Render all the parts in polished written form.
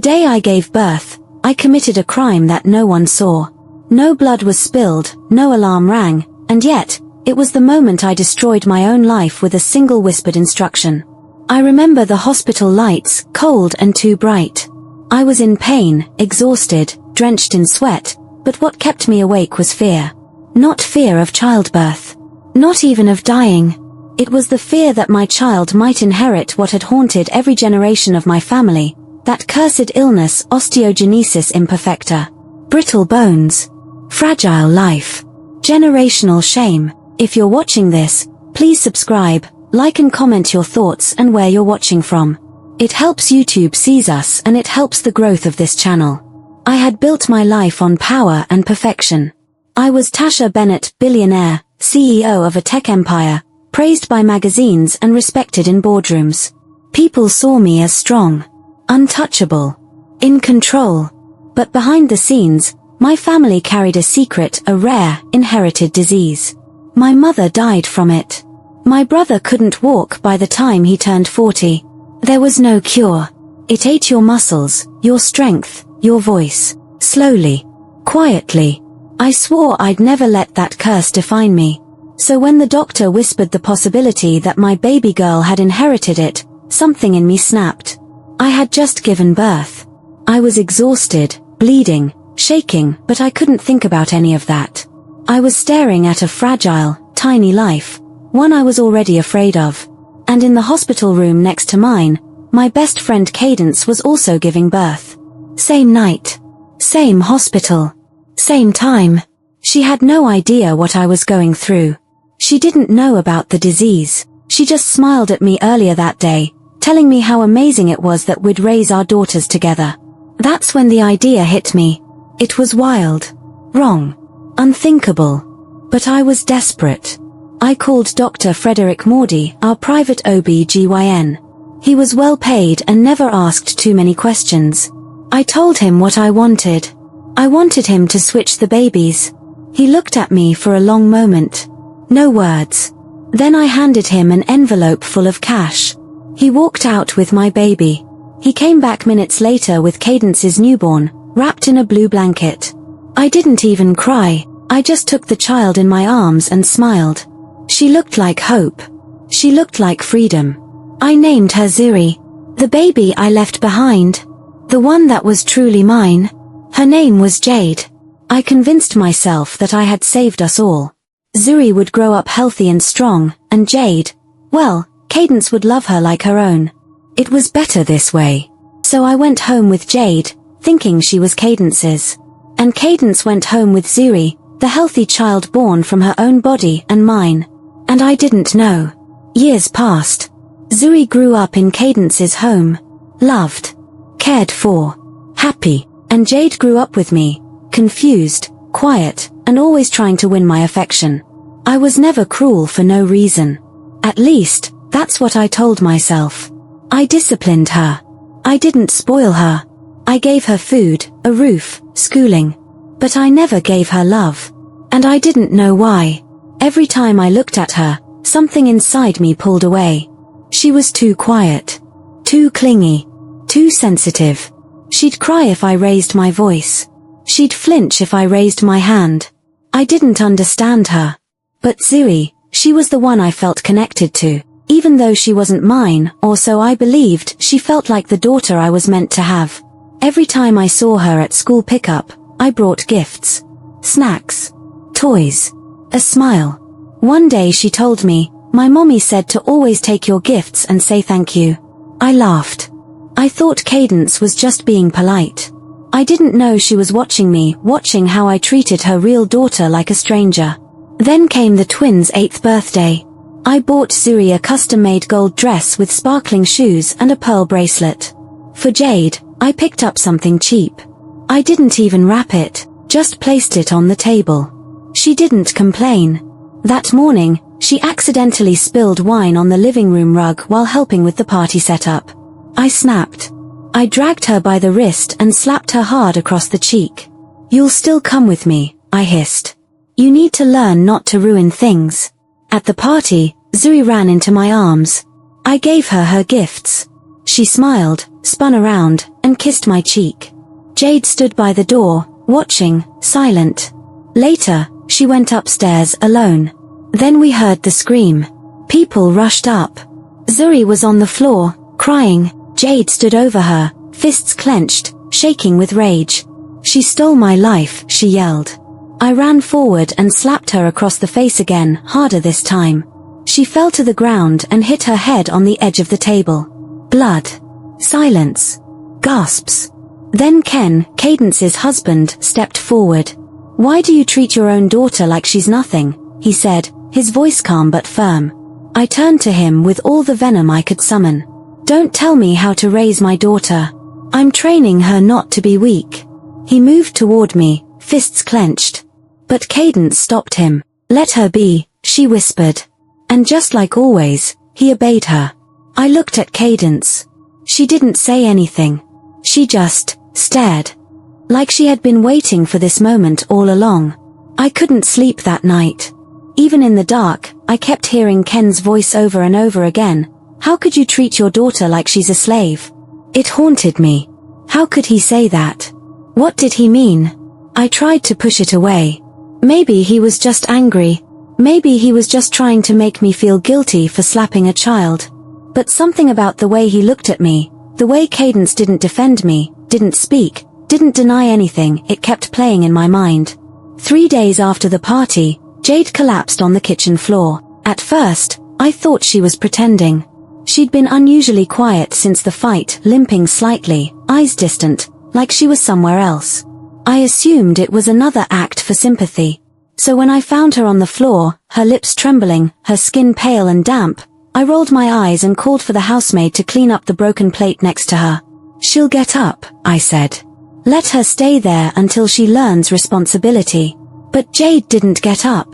day I gave birth, I committed a crime that no one saw. No blood was spilled, no alarm rang, and yet, it was the moment I destroyed my own life with a single whispered instruction. I remember the hospital lights, cold and too bright. I was in pain, exhausted, drenched in sweat, but what kept me awake was fear. Not fear of childbirth. Not even of dying. It was the fear that my child might inherit what had haunted every generation of my family, that cursed illness, osteogenesis imperfecta. Brittle bones. Fragile life. Generational shame. If you're watching this, please subscribe, like and comment your thoughts and where you're watching from. It helps YouTube sees us and it helps the growth of this channel. I had built my life on power and perfection. I was Tasha Bennett, billionaire, CEO of a tech empire, praised by magazines and respected in boardrooms. People saw me as strong, untouchable, in control. But behind the scenes, my family carried a secret, a rare, inherited disease. My mother died from it. My brother couldn't walk by the time he turned 40. There was no cure. It ate your muscles, your strength, your voice. Slowly. Quietly. I swore I'd never let that curse define me. So when the doctor whispered the possibility that my baby girl had inherited it, something in me snapped. I had just given birth. I was exhausted, bleeding, shaking, but I couldn't think about any of that. I was staring at a fragile, tiny life, one I was already afraid of. And in the hospital room next to mine, my best friend Cadence was also giving birth. Same night. Same hospital. Same time. She had no idea what I was going through. She didn't know about the disease. She just smiled at me earlier that day, telling me how amazing it was that we'd raise our daughters together. That's when the idea hit me. It was wild. Wrong. Unthinkable. But I was desperate. I called Dr. Frederick Mordy, our private OB-GYN. He was well paid and never asked too many questions. I told him what I wanted. I wanted him to switch the babies. He looked at me for a long moment. No words. Then I handed him an envelope full of cash. He walked out with my baby. He came back minutes later with Cadence's newborn, wrapped in a blue blanket. I didn't even cry. I just took the child in my arms and smiled. She looked like hope. She looked like freedom. I named her Ziri. The baby I left behind. The one that was truly mine. Her name was Jade. I convinced myself that I had saved us all. Ziri would grow up healthy and strong, and Jade, well, Cadence would love her like her own. It was better this way. So I went home with Jade, thinking she was Cadence's. And Cadence went home with Ziri, the healthy child born from her own body and mine. And I didn't know. Years passed. Ziri grew up in Cadence's home. Loved. Cared for. Happy. And Jade grew up with me. Confused, quiet, and always trying to win my affection. I was never cruel for no reason. At least, that's what I told myself. I disciplined her. I didn't spoil her. I gave her food, a roof, schooling. But I never gave her love. And I didn't know why. Every time I looked at her, something inside me pulled away. She was too quiet. Too clingy. Too sensitive. She'd cry if I raised my voice. She'd flinch if I raised my hand. I didn't understand her. But Ziri, she was the one I felt connected to. Even though she wasn't mine, or so I believed, she felt like the daughter I was meant to have. Every time I saw her at school pickup, I brought gifts. Snacks. Toys. A smile. One day she told me, my mommy said to always take your gifts and say thank you. I laughed. I thought Cadence was just being polite. I didn't know she was watching me, watching how I treated her real daughter like a stranger. Then came the twins' 8th birthday. I bought Ziri a custom-made gold dress with sparkling shoes and a pearl bracelet. For Jade, I picked up something cheap. I didn't even wrap it, just placed it on the table. She didn't complain. That morning, she accidentally spilled wine on the living room rug while helping with the party setup. I snapped. I dragged her by the wrist and slapped her hard across the cheek. You'll still come with me, I hissed. You need to learn not to ruin things. At the party, Ziri ran into my arms. I gave her her gifts. She smiled, spun around, and kissed my cheek. Jade stood by the door, watching, silent. Later, she went upstairs alone. Then we heard the scream. People rushed up. Zuri was on the floor, crying. Jade stood over her, fists clenched, shaking with rage. "She stole my life," she yelled. I ran forward and slapped her across the face again, harder this time. She fell to the ground and hit her head on the edge of the table. Blood. Silence. Gasps. Then Ken, Cadence's husband, stepped forward. "Why do you treat your own daughter like she's nothing?" he said, his voice calm but firm. I turned to him with all the venom I could summon. "Don't tell me how to raise my daughter. I'm training her not to be weak." He moved toward me, fists clenched. But Cadence stopped him. "Let her be," she whispered. And just like always, he obeyed her. I looked at Cadence. She didn't say anything. She just stared. Like she had been waiting for this moment all along. I couldn't sleep that night. Even in the dark, I kept hearing Ken's voice over and over again. "How could you treat your daughter like she's a slave?" It haunted me. How could he say that? What did he mean? I tried to push it away. Maybe he was just angry. Maybe he was just trying to make me feel guilty for slapping a child. But something about the way he looked at me, the way Cadence didn't defend me, didn't speak, didn't deny anything, it kept playing in my mind. 3 days after the party, Jade collapsed on the kitchen floor. At first, I thought she was pretending. She'd been unusually quiet since the fight, limping slightly, eyes distant, like she was somewhere else. I assumed it was another act for sympathy. So when I found her on the floor, her lips trembling, her skin pale and damp, I rolled my eyes and called for the housemaid to clean up the broken plate next to her. "She'll get up," I said. "Let her stay there until she learns responsibility." But Jade didn't get up.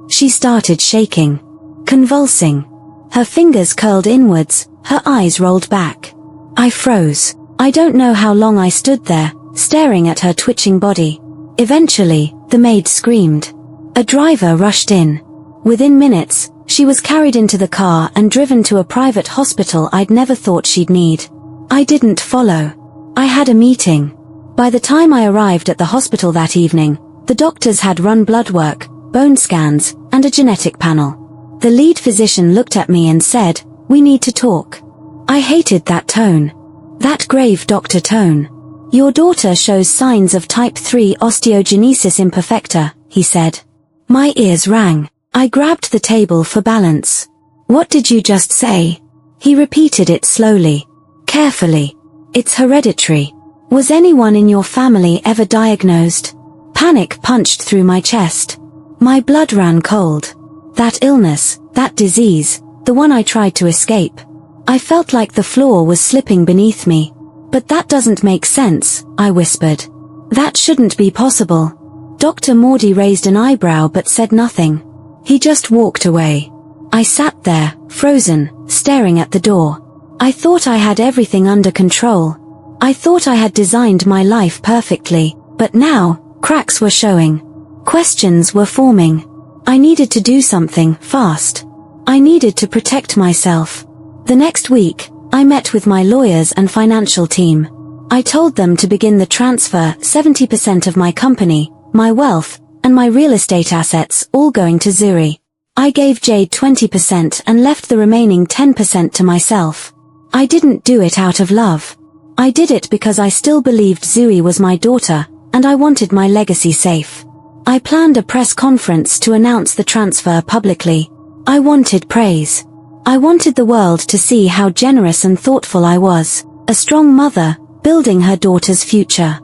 She started shaking. Convulsing. Her fingers curled inwards, her eyes rolled back. I froze. I don't know how long I stood there, staring at her twitching body. Eventually, the maid screamed. A driver rushed in. Within minutes, she was carried into the car and driven to a private hospital I'd never thought she'd need. I didn't follow. I had a meeting. By the time I arrived at the hospital that evening, the doctors had run blood work, bone scans, and a genetic panel. The lead physician looked at me and said, "We need to talk." I hated that tone. That grave doctor tone. "Your daughter shows signs of type 3 osteogenesis imperfecta," he said. My ears rang. I grabbed the table for balance. "What did you just say?" He repeated it slowly, carefully. "It's hereditary. Was anyone in your family ever diagnosed?" Panic punched through my chest. My blood ran cold. That illness, that disease, the one I tried to escape. I felt like the floor was slipping beneath me. "But that doesn't make sense," I whispered. "That shouldn't be possible." Dr. Mordy raised an eyebrow but said nothing. He just walked away. I sat there, frozen, staring at the door. I thought I had everything under control. I thought I had designed my life perfectly, but now, cracks were showing. Questions were forming. I needed to do something, fast. I needed to protect myself. The next week, I met with my lawyers and financial team. I told them to begin the transfer, 70% of my company, my wealth, and my real estate assets, all going to Zuri. I gave Jade 20% and left the remaining 10% to myself. I didn't do it out of love. I did it because I still believed Zuri was my daughter, and I wanted my legacy safe. I planned a press conference to announce the transfer publicly. I wanted praise. I wanted the world to see how generous and thoughtful I was, a strong mother, building her daughter's future.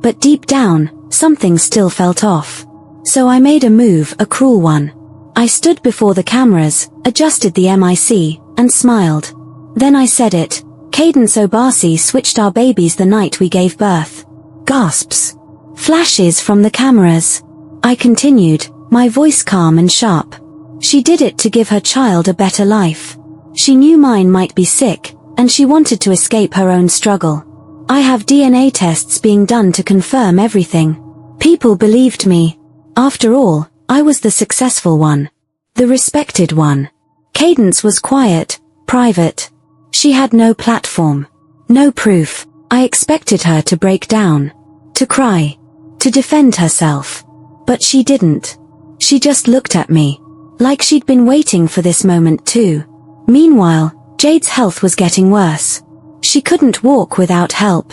But deep down, something still felt off. So I made a move, a cruel one. I stood before the cameras, adjusted the mic, and smiled. Then I said it. Cadence Obasi switched our babies the night we gave birth. Gasps. Flashes from the cameras. I continued, my voice calm and sharp. She did it to give her child a better life. She knew mine might be sick, and she wanted to escape her own struggle. I have DNA tests being done to confirm everything. People believed me. After all, I was the successful one. The respected one. Cadence was quiet, private. She She had no platform. No proof. I expected her to break down. To cry. To defend herself. But she didn't. She just looked at me. Like she'd been waiting for this moment too. Meanwhile, Jade's health was getting worse. She couldn't walk without help.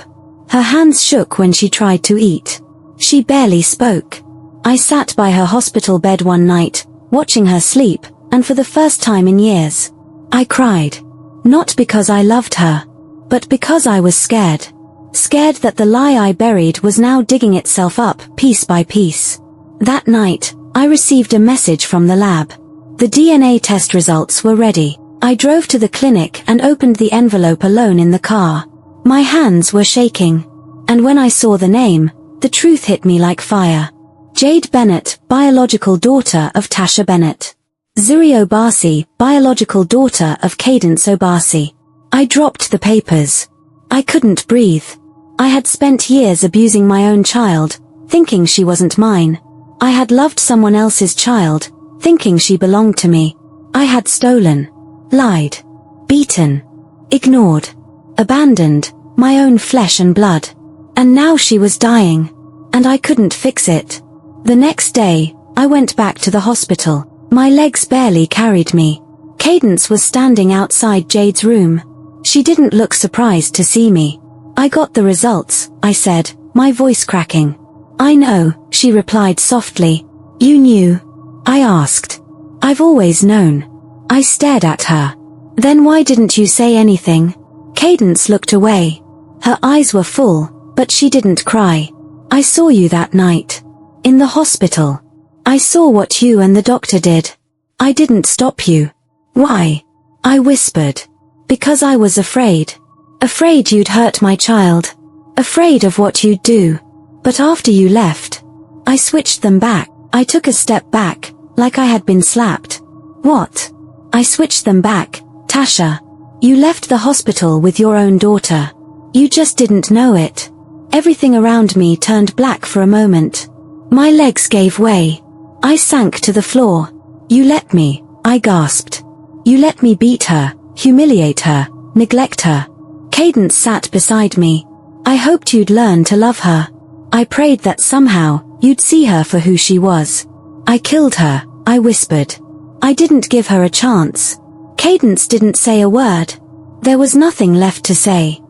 Her hands shook when she tried to eat. She barely spoke. I sat by her hospital bed one night, watching her sleep, and for the first time in years, I cried. Not because I loved her, but because I was scared. Scared that the lie I buried was now digging itself up piece by piece. That night, I received a message from the lab. The DNA test results were ready. I drove to the clinic and opened the envelope alone in the car. My hands were shaking. And when I saw the name, the truth hit me like fire. Jade Bennett, biological daughter of Tasha Bennett. Zuri Obasi, biological daughter of Cadence Obasi. I dropped the papers. I couldn't breathe. I had spent years abusing my own child, thinking she wasn't mine. I had loved someone else's child, thinking she belonged to me. I had stolen, lied, beaten, ignored, abandoned, my own flesh and blood. And now she was dying. And I couldn't fix it. The next day, I went back to the hospital. My legs barely carried me. Cadence was standing outside Jade's room. She didn't look surprised to see me. I got the results, I said, my voice cracking. I know, she replied softly. You knew? I asked. I've always known. I stared at her. Then why didn't you say anything? Cadence looked away. Her eyes were full, but she didn't cry. I saw you that night. In the hospital. I saw what you and the doctor did. I didn't stop you. Why? I whispered. Because I was afraid. Afraid you'd hurt my child. Afraid of what you'd do. But after you left, I switched them back. I took a step back, like I had been slapped. What? I switched them back, Tasha. You left the hospital with your own daughter. You just didn't know it. Everything around me turned black for a moment. My legs gave way. I sank to the floor. You let me, I gasped. You let me beat her, humiliate her, neglect her. Cadence sat beside me. I hoped you'd learn to love her. I prayed that somehow, you'd see her for who she was. I killed her, I whispered. I didn't give her a chance. Cadence didn't say a word. There was nothing left to say.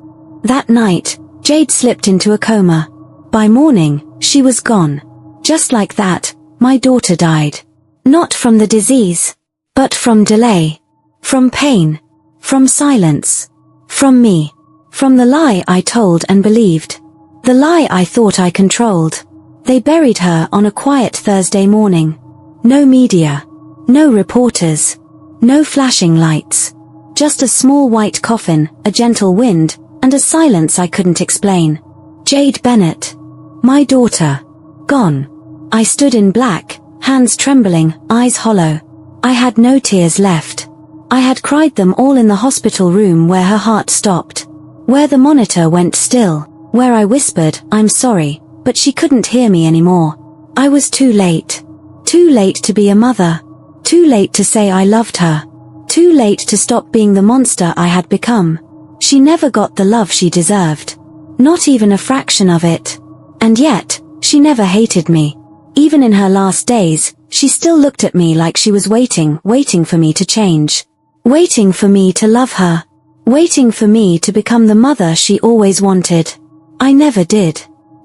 That night, Jade slipped into a coma. By morning, she was gone. Just like that, my daughter died. Not from the disease, but from delay. From pain. From silence. From me. From the lie I told and believed. The lie I thought I controlled. They buried her on a quiet Thursday morning. No media. No reporters. No flashing lights. Just a small white coffin, a gentle wind, and a silence I couldn't explain. Jade Bennett. My daughter. Gone. I stood in black, hands trembling, eyes hollow. I had no tears left. I had cried them all in the hospital room where her heart stopped. Where the monitor went still. Where I whispered, I'm sorry, but she couldn't hear me anymore. I was too late. Too late to be a mother. Too late to say I loved her. Too late to stop being the monster I had become. She never got the love she deserved. Not even a fraction of it. And yet, she never hated me. Even in her last days, she still looked at me like she was waiting for me to change. Waiting for me to love her. Waiting for me to become the mother she always wanted. I never did.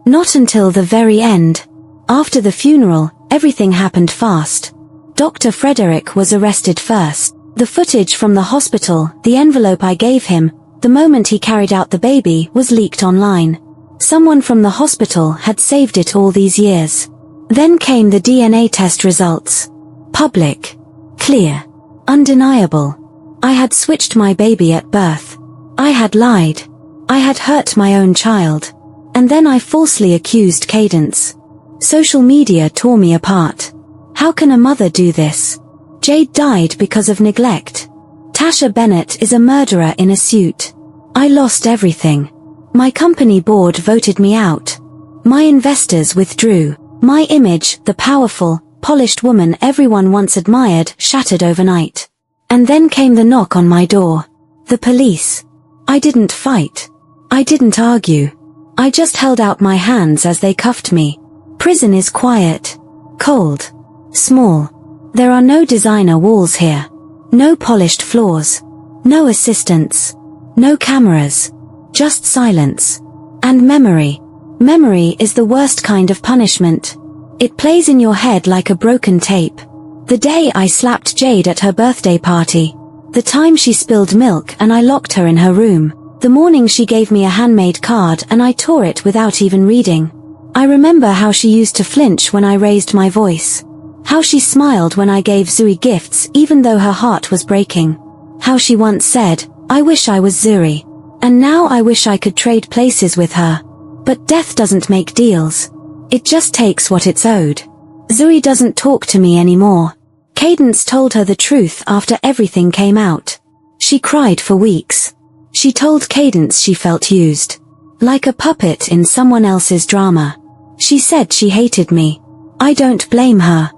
Not until the very end. After the funeral, everything happened fast. Dr. Frederick was arrested first. The footage from the hospital, the envelope I gave him, the moment he carried out the baby, was leaked online. Someone from the hospital had saved it all these years. Then came the DNA test results. Public. Clear. Undeniable. I had switched my baby at birth. I had lied. I had hurt my own child. And then I falsely accused Cadence. Social media tore me apart. How can a mother do this? Jade died because of neglect. Tasha Bennett is a murderer in a suit. I lost everything. My company board voted me out. My investors withdrew. My image, the powerful, polished woman everyone once admired, shattered overnight. And then came the knock on my door. The police. I didn't fight. I didn't argue. I just held out my hands as they cuffed me. Prison is quiet, cold, small. There are no designer walls here. No polished floors. No assistants. No cameras. Just silence. And memory. Memory is the worst kind of punishment. It plays in your head like a broken tape. The day I slapped Jade at her birthday party. The time she spilled milk and I locked her in her room. The morning she gave me a handmade card and I tore it without even reading. I remember how she used to flinch when I raised my voice. How she smiled when I gave Zuri gifts even though her heart was breaking. How she once said, "I wish I was Zuri. And now I wish I could trade places with her." But death doesn't make deals. It just takes what it's owed. Zuri doesn't talk to me anymore. Cadence told her the truth after everything came out. She cried for weeks. She told Cadence she felt used. Like a puppet in someone else's drama. She said she hated me. I don't blame her.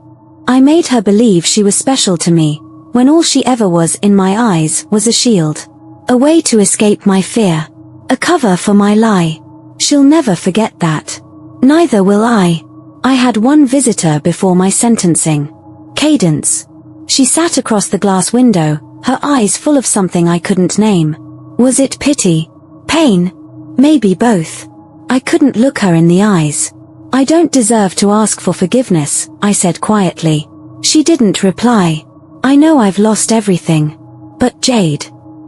I made her believe she was special to me, when all she ever was in my eyes was a shield. A way to escape my fear. A cover for my lie. She'll never forget that. Neither will I. I had one visitor before my sentencing. Cadence. She sat across the glass window, her eyes full of something I couldn't name. Was it pity? Pain? Maybe both. I couldn't look her in the eyes. I don't deserve to ask for forgiveness, I said quietly. She didn't reply. I know I've lost everything. But Jade.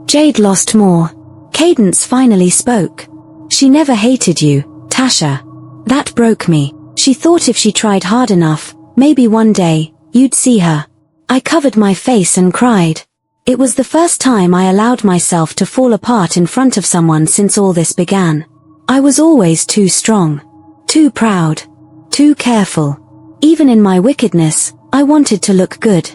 Jade lost more. Cadence finally spoke. She never hated you, Tasha. That broke me. She thought if she tried hard enough, maybe one day, you'd see her. I covered my face and cried. It was the first time I allowed myself to fall apart in front of someone since all this began. I was always too strong. Too proud. Too careful. Even in my wickedness, I wanted to look good.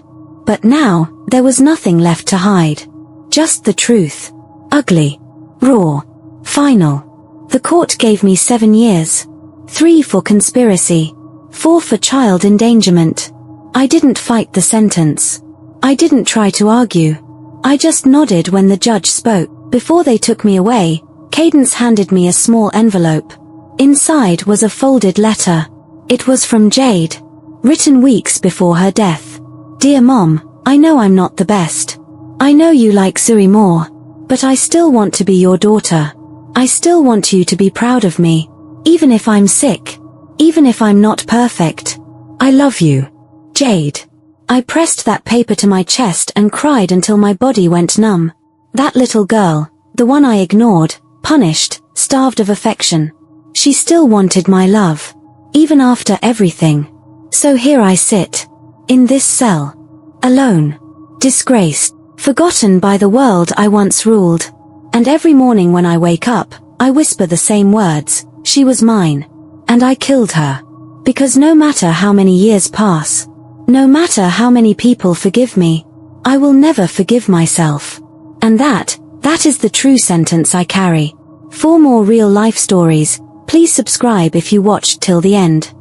But now, there was nothing left to hide. Just the truth. Ugly. Raw. Final. The court gave me 7 years. 3 for conspiracy. 4 for child endangerment. I didn't fight the sentence. I didn't try to argue. I just nodded when the judge spoke. Before they took me away, Cadence handed me a small envelope. Inside was a folded letter. It was from Jade. Written weeks before her death. Dear Mom, I know I'm not the best. I know you like Zuri more. But I still want to be your daughter. I still want you to be proud of me. Even if I'm sick. Even if I'm not perfect. I love you. Jade. I pressed that paper to my chest and cried until my body went numb. That little girl, the one I ignored, punished, starved of affection. She still wanted my love. Even after everything. So here I sit. In this cell. Alone. Disgraced. Forgotten by the world I once ruled. And every morning when I wake up, I whisper the same words, she was mine. And I killed her. Because no matter how many years pass, no matter how many people forgive me, I will never forgive myself. And that is the true sentence I carry. For more real life stories, please subscribe if you watched till the end.